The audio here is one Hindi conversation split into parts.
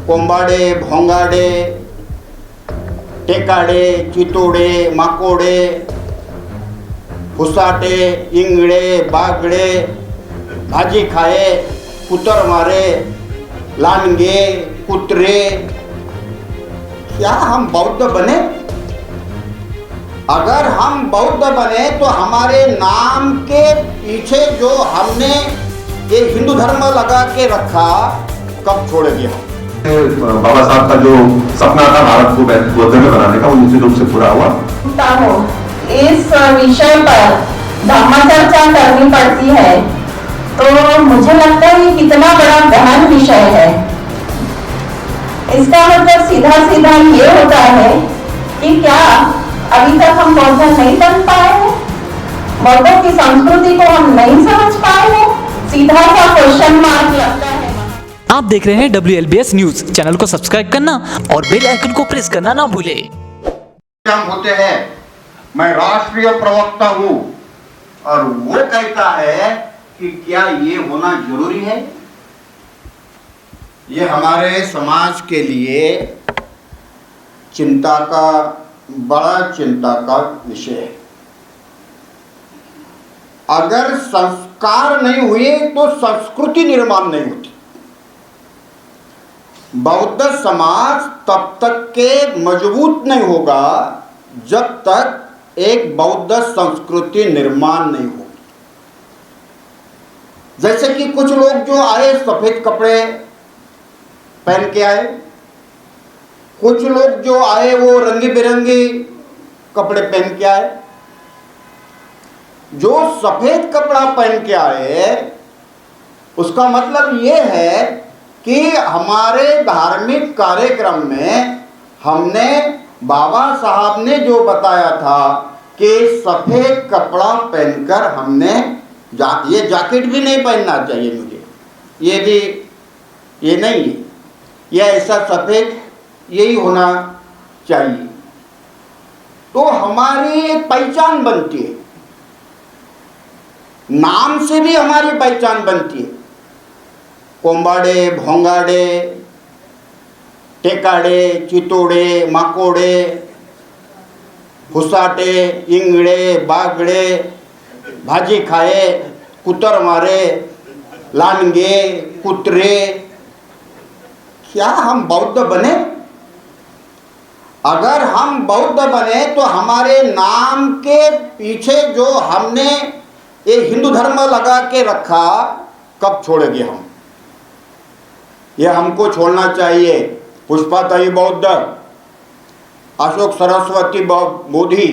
कोंबाडे, भोंगाडे, टेकाडे, चितोडे, माकोडे, फुसाटे, इंगळे, बागडे, भाजी खाए, कुतर मारे, लानगे, कुतरे। क्या हम बौद्ध बने? अगर हम बौद्ध बने तो हमारे नाम के पीछे जो हमने ये हिंदू धर्म लगा के रखा, कब छोड़ेंगे हम? बाबा साहब का जो सपना था भारत को बौद्ध में बनाने का, वो निश्चित रूप से पूरा हुआ। इस विषय पर धम्मचर्चा करनी पड़ती है, तो मुझे लगता है ये कितना बड़ा गहन विषय है। इसका मतलब सीधा सीधा ये होता है कि क्या अभी तक हम बौद्ध नहीं बन पाए हैं, बौद्धों की संस्कृति को हम नहीं समझ पाए हैं? सीधा सा क्वेश्चन मार्क लगता है। आप देख रहे हैं WLBS न्यूज। चैनल को सब्सक्राइब करना और बेल आइकन को प्रेस करना ना भूलें। हम होते हैं, मैं राष्ट्रीय प्रवक्ता हूं और वो कहता है कि क्या ये होना जरूरी है? ये हमारे समाज के लिए बड़ा चिंता का विषय है। अगर संस्कार नहीं हुए तो संस्कृति निर्माण नहीं होती। बौद्ध समाज तब तक के मजबूत नहीं होगा जब तक एक बौद्ध संस्कृति निर्माण नहीं होगी। जैसे कि कुछ लोग जो आए सफेद कपड़े पहन के आए, कुछ लोग जो आए वो रंगी बिरंगी कपड़े पहन के आए। जो सफेद कपड़ा पहन के आए उसका मतलब ये है कि हमारे धार्मिक कार्यक्रम में हमने बाबा साहब ने जो बताया था कि सफेद कपड़ा पहनकर हमने ये जैकेट भी नहीं पहनना चाहिए मुझे, ये नहीं है, ये ऐसा सफेद यही होना चाहिए। तो हमारी एक पहचान बनती है, नाम से भी हमारी पहचान बनती है। कोंबाडे, भोंगाडे, टेकाडे, चितोडे, माकोडे, फुसाटे, इंगळे, बागडे, भाजी खाए, कुतर मारे, लानगे, कुतरे। क्या हम बौद्ध बने? अगर हम बौद्ध बने तो हमारे नाम के पीछे जो हमने ये हिंदू धर्म लगा के रखा, कब छोड़ेंगे हम? ये हमको छोड़ना चाहिए। पुष्पाताई बौद्ध, अशोक सरस्वती बोधि,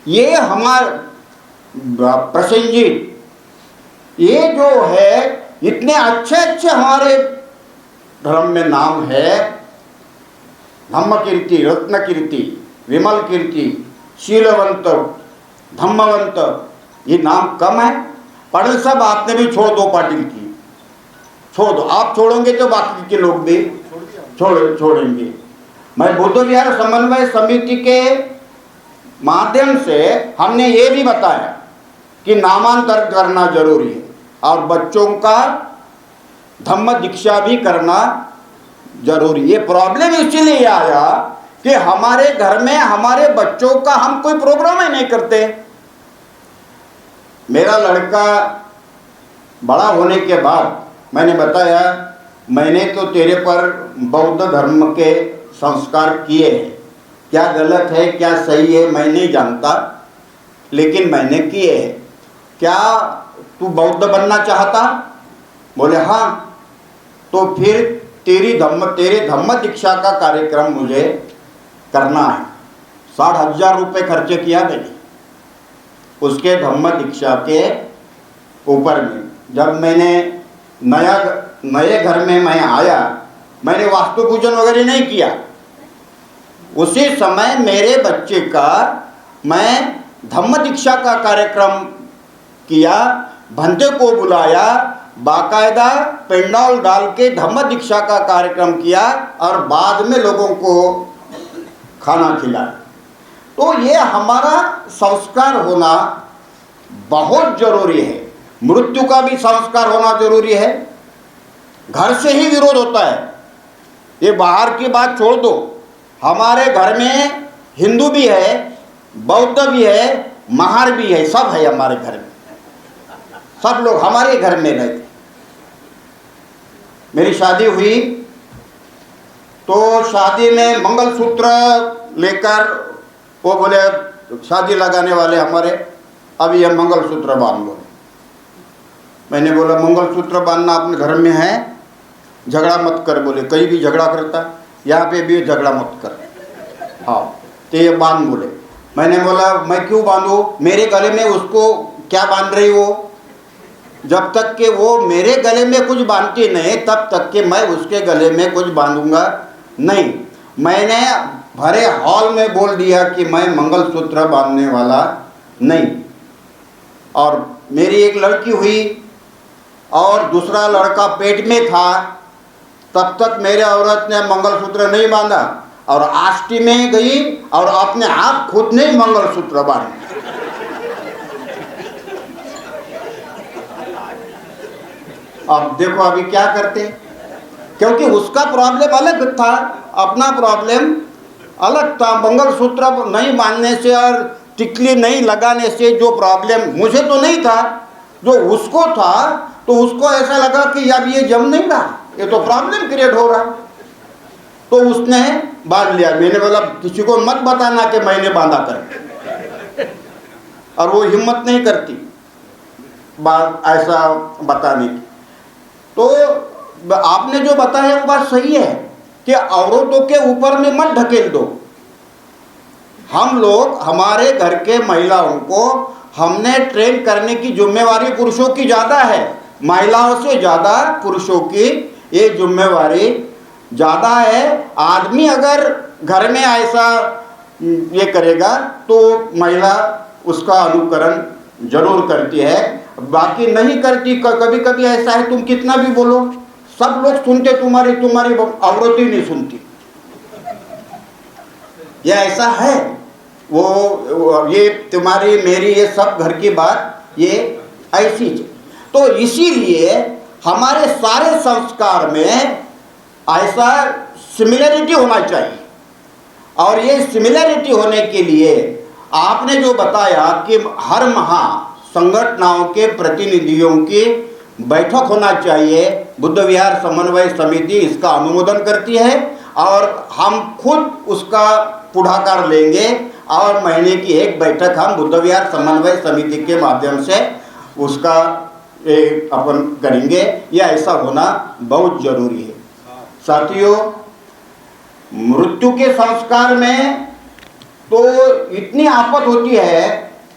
ये हमारे प्रसेनजीत, ये जो है इतने अच्छे अच्छे हमारे धर्म में नाम है। धम्म कीर्ति, रत्न कीर्ति, विमल कीर्ति, शीलवंत, धम्मवंत, ये नाम कम है? पटेल साहब आपने भी छोड़ दो, पाटिल की छोड़ दो। आप छोड़ोगे तो बाकी के लोग भी छोड़ेंगे। मैं बुद्ध विहार समन्वय समिति के माध्यम से हमने ये भी बताया कि नामांतर करना जरूरी है और बच्चों का धम्म दीक्षा भी करना जरूरी। ये प्रॉब्लम इसलिए आया कि हमारे घर में हमारे बच्चों का हम कोई प्रोग्राम ही नहीं करते। मेरा लड़का बड़ा होने के बाद मैंने बताया, मैंने तो तेरे पर बौद्ध धर्म के संस्कार किए हैं, क्या गलत है क्या सही है मैं नहीं जानता, लेकिन मैंने किए हैं। क्या तू बौद्ध बनना चाहता? बोले हाँ। तो फिर तेरे धम्म दीक्षा का कार्यक्रम मुझे करना है। 60,000 रुपये खर्चे किया मैंने उसके धम्म दीक्षा के ऊपर में। जब मैंने नए घर में मैं आया, मैंने वास्तु पूजन वगैरह नहीं किया। उसी समय मेरे बच्चे का मैं धम्म दीक्षा का कार्यक्रम किया, भंते को बुलाया, बाकायदा पेंडाल डाल के धम्म दीक्षा का कार्यक्रम किया और बाद में लोगों को खाना खिलाया। तो ये हमारा संस्कार होना बहुत जरूरी है। मृत्यु का भी संस्कार होना जरूरी है। घर से ही विरोध होता है, ये बाहर की बात छोड़ दो, हमारे घर में हिंदू भी है, बौद्ध भी है, महार भी है, सब है हमारे घर में। सब लोग हमारे घर में रहते। मेरी शादी हुई तो शादी में मंगलसूत्र लेकर वो बोले, शादी लगाने वाले हमारे, अब ये मंगलसूत्र बांध बोले। मैंने बोला मंगलसूत्र बांधना अपने घर में है, झगड़ा मत कर। बोले कहीं भी झगड़ा करता, यहाँ पे भी झगड़ा मत कर। हाँ तो ये बांध बोले। मैंने बोला मैं क्यों बांधूं, मेरे गले में उसको क्या बांध रही हो? जब तक कि वो मेरे गले में कुछ बांधती नहीं तब तक कि मैं उसके गले में कुछ बांधूंगा नहीं। मैंने भरे हॉल में बोल दिया कि मैं मंगलसूत्र बांधने वाला नहीं। और मेरी एक लड़की हुई और दूसरा लड़का पेट में था, तब तक मेरे औरत ने मंगलसूत्र नहीं बांधा और आष्टी में गई और अपने आप खुद ने मंगलसूत्र बांधा। अब देखो अभी क्या करते, क्योंकि उसका प्रॉब्लम अलग था, अपना प्रॉब्लम अलग था। मंगलसूत्र नहीं बांधने से और टिकली नहीं लगाने से जो प्रॉब्लम मुझे तो नहीं था, जो उसको था, तो उसको ऐसा लगा कि अब ये जम नहीं रहा, ये तो प्रॉब्लम क्रिएट हो रहा, तो उसने बांध लिया। मैंने बोला किसी को मत बताना कि मैंने बांधा कर, और वो हिम्मत नहीं करती बात ऐसा बताने की। तो आपने जो बताया वो बात सही है कि औरतों के ऊपर में मत ढकेल दो। हम लोग हमारे घर के महिलाओं को हमने ट्रेन करने की जिम्मेवारी पुरुषों की ज़्यादा है, महिलाओं से ज़्यादा पुरुषों की ये जिम्मेवारी ज़्यादा है। आदमी अगर घर में ऐसा ये करेगा तो महिला उसका अनुकरण जरूर करती है, बाकी नहीं करती। कभी कभी ऐसा है तुम कितना भी बोलो सब लोग सुनते, तुम्हारी औरत ही नहीं सुनती, ये ऐसा है। वो ये तुम्हारी मेरी ये सब घर की बात ये ऐसी है। तो इसीलिए हमारे सारे संस्कार में ऐसा सिमिलरिटी होना चाहिए, और ये सिमिलरिटी होने के लिए आपने जो बताया कि हर माह संगठनों के प्रतिनिधियों की बैठक होना चाहिए, बुद्ध विहार समन्वय समिति इसका अनुमोदन करती है और हम खुद उसका पुढ़ाकार लेंगे और महीने की एक बैठक हम बुद्ध विहार समन्वय समिति के माध्यम से उसका अपन करेंगे। यह ऐसा होना बहुत जरूरी है। साथियों, मृत्यु के संस्कार में तो इतनी आफत होती है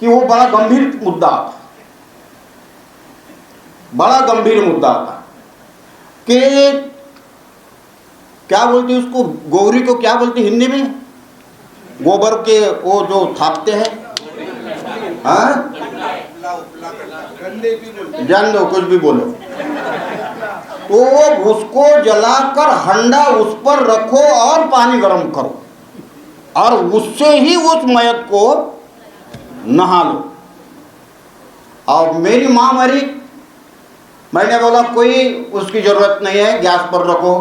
कि वो बड़ा गंभीर मुद्दा था, बड़ा गंभीर मुद्दा था कि क्या बोलते उसको, गौरी को क्या बोलते हिंदी में, गोबर के वो जो थापते हैं, हाँ जान दो कुछ भी बोलो, तो उसको जलाकर हंडा उस पर रखो और पानी गर्म करो और उससे ही उस मैयत को नहा लो। और मेरी माँ मरी, मैंने बोला कोई उसकी ज़रूरत नहीं है, गैस पर रखो।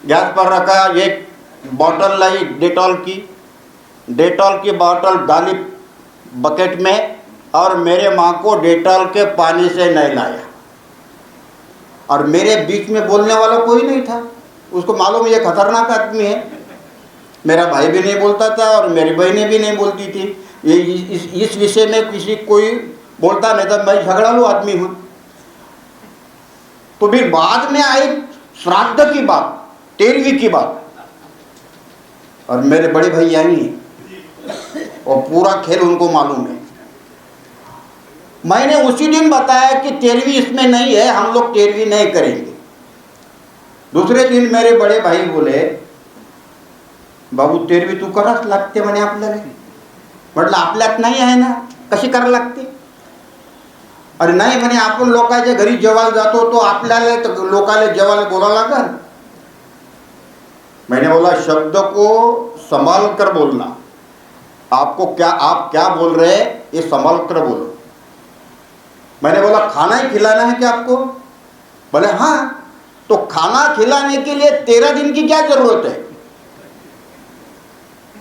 गैस पर रखा, एक बॉटल लाई डेटॉल की बॉटल डाली बकेट में और मेरे माँ को डेटॉल के पानी से नहलाया। और मेरे बीच में बोलने वाला कोई नहीं था, उसको मालूम ये खतरनाक आदमी है। मेरा भाई भी नहीं बोलता था और मेरी बहनें भी नहीं बोलती थी। ये इस विषय में किसी कोई बोलता नहीं था, मैं झगड़ालू आदमी हूँ। तो फिर बाद में आई श्राद्ध की बात, 13वीं की बात, और मेरे बड़े भाई यही हैं और पूरा खेल उनको मालूम है। मैंने उसी दिन बताया कि 13वीं इसमें नहीं है, हम लोग 13वीं नहीं करेंगे। दूसरे दिन मेरे बड़े भाई बोले बाबू 13वीं तू कराच लागते म्हणे आपल्याला। म्हटलं आपल्यात नाही आहे ना, कशी करा लागते? अरे नाही म्हणे आपण लोकांच्या घरी जेवायला जातो तो आपल्याला लोकांना जेवायला बोलावं लागल। मैंने बोला शब्द को संभाल कर बोलना, आपको क्या, आप क्या बोल रहे हैं ये संभाल कर बोलो। मैंने बोला खाना ही खिलाना है क्या आपको? बोले हाँ। तो खाना खिलाने के लिए 13 दिन की क्या जरूरत है?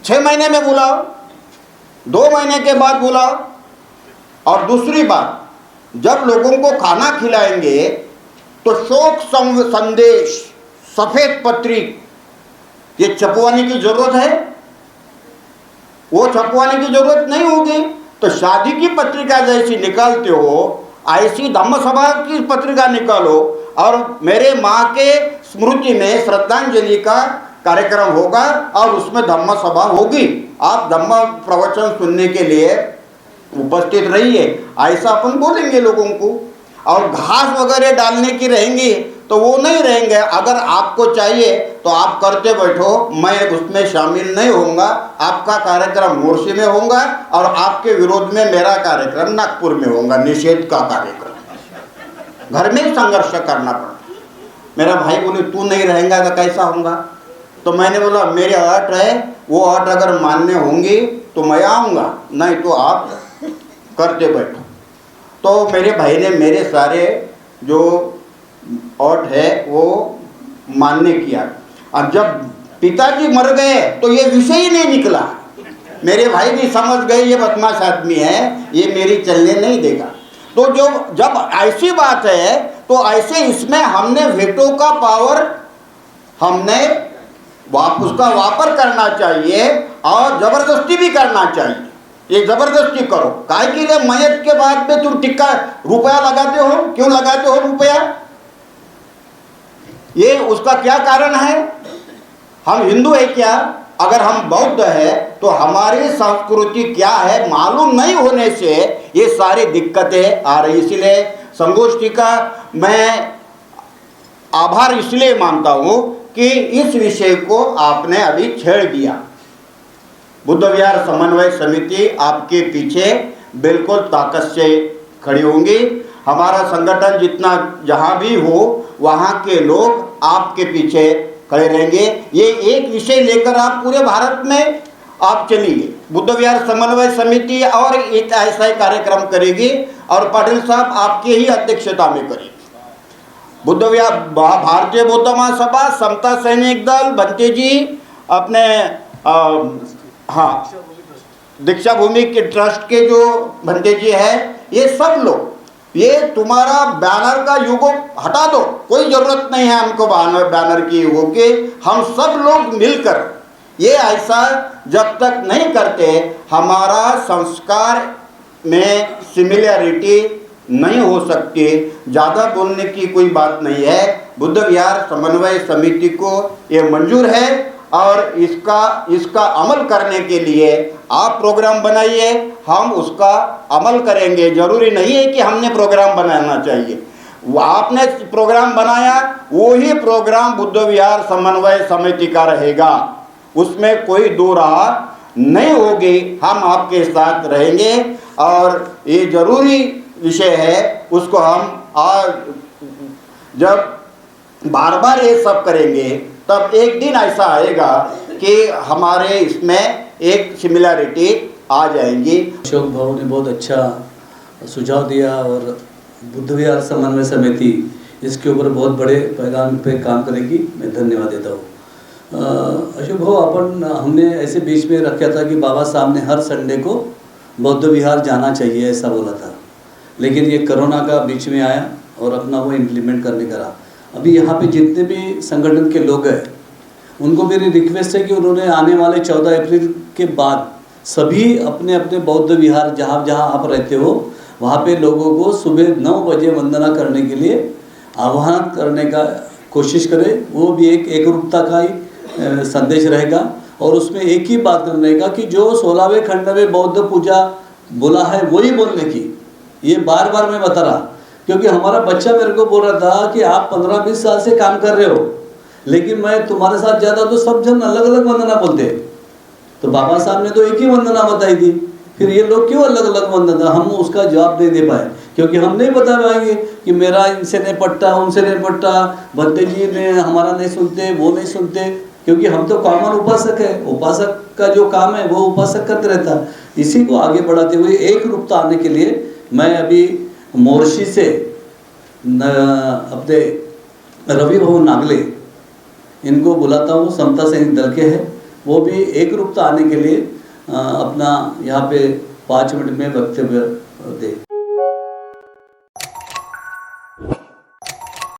6 महीने में बुलाओ, 2 महीने के बाद बुलाओ। और दूसरी बात, जब लोगों को खाना खिलाएंगे तो शोक संदेश, सफेद पत्रिक, ये छपवाने की जरूरत है? वो छपवाने की जरूरत नहीं होगी। तो शादी की पत्रिका जैसी निकालते हो, ऐसी धम्म सभा की पत्रिका निकालो और मेरे माँ के स्मृति में श्रद्धांजलि का कार्यक्रम होगा और उसमें धम्म सभा होगी। आप धम्म प्रवचन सुनने के लिए उपस्थित रहिए, ऐसा अपन बोलेंगे लोगों को। और घास वगैरह डालने की रहेंगी तो वो नहीं रहेंगे। अगर आपको चाहिए तो आप करते बैठो, मैं उसमें शामिल नहीं होऊंगा। आपका कार्यक्रम मोर्शी में होगा और आपके विरोध में मेरा कार्यक्रम नागपुर में होगा, निषेध का कार्यक्रम। घर में ही संघर्ष करना पड़ा। मेरा भाई बोले तू नहीं रहेगा तो कैसा होगा? तो मैंने बोला मेरे अट है, वो अट अगर मान्य होंगी तो मैं आऊँगा, नहीं तो आप करते बैठो। तो मेरे भाई ने मेरे सारे जो अट है वो मान्य किया। अब जब पिताजी मर गए तो ये विषय ही नहीं निकला। मेरे भाई भी समझ गए ये बदमाश आदमी है, ये मेरी चलने नहीं देगा। तो जो जब ऐसी बात है तो ऐसे इसमें हमने वेटो का पावर हमने उसका वापर करना चाहिए और ज़बरदस्ती भी करना चाहिए। ये ज़बरदस्ती करो, काहे के लिए मयत के बाद में तुम टिक्का रुपया लगाते हो? क्यों लगाते हो रुपया? ये उसका क्या कारण है? हम हिंदू है क्या? अगर हम बौद्ध है तो हमारी संस्कृति क्या है मालूम नहीं होने से ये सारी दिक्कतें आ रही। इसलिए संगोष्ठी का मैं आभार इसलिए मानता हूँ कि इस विषय को आपने अभी छेड़ दिया। बुद्ध विहार समन्वय समिति आपके पीछे बिल्कुल ताकत से खड़ी होंगी। हमारा संगठन जितना जहाँ भी हो वहाँ के लोग आपके पीछे खड़े रहेंगे। ये एक विषय लेकर आप पूरे भारत में आप चलिए। बुद्ध विहार समन्वय समिति और एक ऐसा ही कार्यक्रम करेगी और पाटिल साहब आपके ही अध्यक्षता में करेगी। बुद्ध विहार भारतीय बौद्ध महासभा, समता सैनिक दल, बंते जी अपने हाँ दीक्षा भूमि के ट्रस्ट के जो भंते जी है, ये सब लोग, ये तुम्हारा बैनर का युग हटा दो, कोई ज़रूरत नहीं है हमको बैनर की युगों के। हम सब लोग मिलकर ये ऐसा जब तक नहीं करते हमारा संस्कार में सिमिलैरिटी नहीं हो सकती। ज़्यादा बोलने की कोई बात नहीं है। बुद्ध विहार समन्वय समिति को ये मंजूर है और इसका अमल करने के लिए आप प्रोग्राम बनाइए, हम उसका अमल करेंगे। जरूरी नहीं है कि हमने प्रोग्राम बनाना चाहिए, वो आपने प्रोग्राम बनाया वही प्रोग्राम बुद्ध विहार समन्वय समिति का रहेगा, उसमें कोई दो राह नहीं होगी। हम आपके साथ रहेंगे और ये जरूरी विषय है, उसको हम आज जब बार बार ये सब करेंगे तब एक दिन ऐसा आएगा कि हमारे इसमें एक सिमिलैरिटी आ जाएंगी। अशोक भाऊ ने बहुत अच्छा सुझाव दिया और बुद्ध विहार समन्वय समिति इसके ऊपर बहुत बड़े पैगाम पे काम करेगी। मैं धन्यवाद देता हूँ। अशोक भाऊ हमने ऐसे बीच में रखा था कि बाबा साहब ने हर संडे को बौद्ध विहार जाना चाहिए ऐसा बोला था, लेकिन ये कोरोना का बीच में आया और अपना वो इम्प्लीमेंट करने का रहा। अभी यहाँ पे जितने भी संगठन के लोग हैं उनको मेरी रिक्वेस्ट है कि उन्होंने आने वाले 14 अप्रैल के बाद सभी अपने अपने बौद्ध विहार जहाँ जहाँ आप रहते हो वहाँ पे लोगों को सुबह 9 बजे वंदना करने के लिए आह्वान करने का कोशिश करें। वो भी एक एकरूपता का ही संदेश रहेगा और उसमें एक ही बात करने का कि जो 16वें खंड में बौद्ध पूजा बोला है वही बोलने की। ये बार बार मैं बता रहा, क्योंकि हमारा बच्चा मेरे को बोल रहा था कि आप 15-20 साल से काम कर रहे हो, लेकिन मैं तुम्हारे साथ जाता तो सब जन अलग अलग वंदना बोलते। तो बाबा साहब ने तो एक ही वंदना बताई थी, फिर ये लोग क्यों अलग अलग वंदना? हम उसका जवाब नहीं दे पाए क्योंकि हम नहीं बता पाएंगे कि मेरा इनसे नहीं पटता, उनसे नहीं पटता, भंते जी ने हमारा नहीं सुनते, वो नहीं सुनते, क्योंकि हम तो कॉमन उपासक है। उपासक का जो काम है वो उपासक करते रहता। इसी को आगे बढ़ाते हुए एक रूपता आने के लिए मैं अभी मोर्शी से अपने रवि भवन नागले, इनको बुलाता हूँ, समता सैनिक दल के हैं, वो भी एक रूपता आने के लिए अपना यहाँ पे 5 मिनट में वक्तव्य दे।